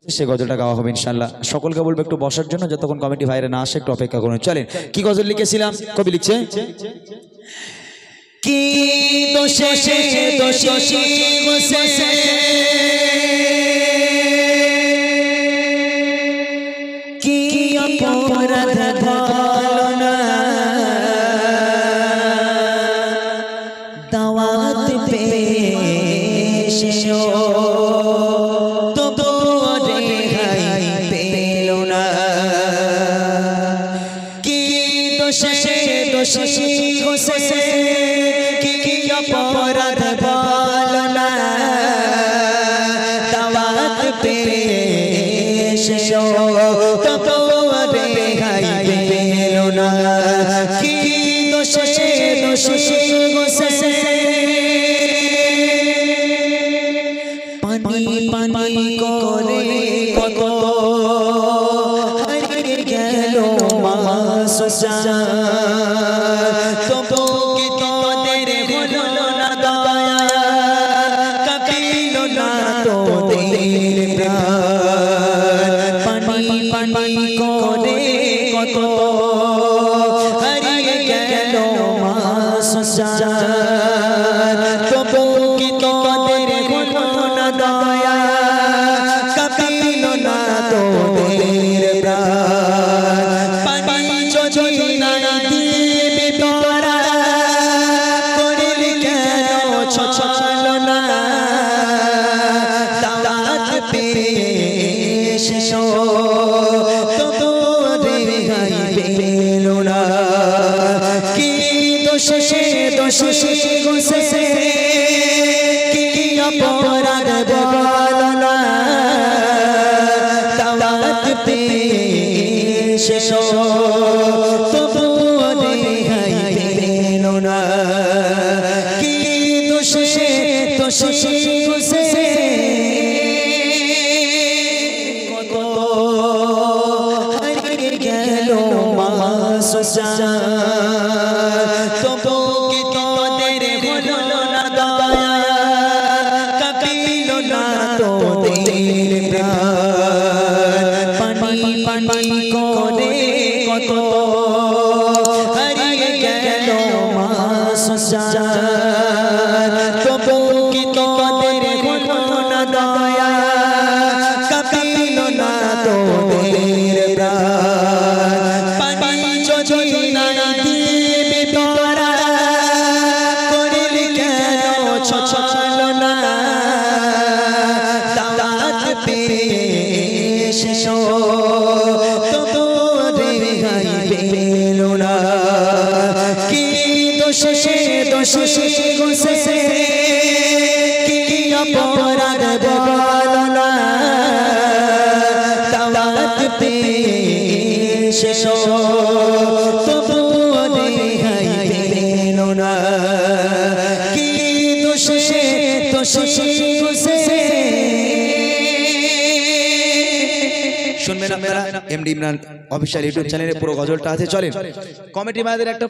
সে গজলটা গাওয়া হবে ইনশাআল্লাহ। সকলকে বলবো একটু বসার জন্য, যতক্ষণ কমিটি ভাইরা না আসে একটু অপেক্ষা করুন। চলেন, কি গজল লিখেছিলাম, কবি লিখছে কি দোষে দোষী গোসে কি অপরাধ ভালো না দাওয়াত পেশো তবু রেহাই পেল না। কি দোষে দোষী গোসে কি অপরাধ ভালো না দাওয়াত পেশো তবু রেহাই পেল না। কি দোষে দোষী গোসে পানি পানি করে কত হারিয়ে গেল মাসুসা তবু কি তোদের হলো না দয়া কাঁপিল না তোদের প্রাণ। পানি পানি করে কত হারিয়ে গেল মাসুসা তবু কি তোদের হলো না দয়া কাঁপিল না তোদের প্রাণ। পানি যদি না দিবি তোরা করিলি কেন ছলনা দাওয়াত পেশো তবু রেহাই পেল না। কি দোষে দোষী গোসে কি অপরাধ ভালো না দাওয়াত পেশো তবু রেহাই পেল না। কি দোষে দোষী গোসে কত হারিয়ে গেল মাসুসা তবু কি তোদের হলো না দয়া কাঁপিল না তোদের প্রাণ। পানি পানি করে কত হারিয়ে গেল মাসুসা তবু কি তোদের হলো না দয়া কাঁপিল না তোদের প্রাণ। পানি যদি না দিবি তোরা করিলি কেন ছলনা দাওয়াত পেশো তবু রেহাই পেল না। কি দোষে দোষী গোসে কি অপরাধ ভালো না দাওয়াত পেশো তবু রেহাই পেল না। কি দোষে দোষী গোসে শুনবেন আপনারা এমডি ইমরান অফিশিয়াল ইউটিউব চ্যানেলে পুরো গজলটা আছে। চলেন, কমিটি ভাইদের একটা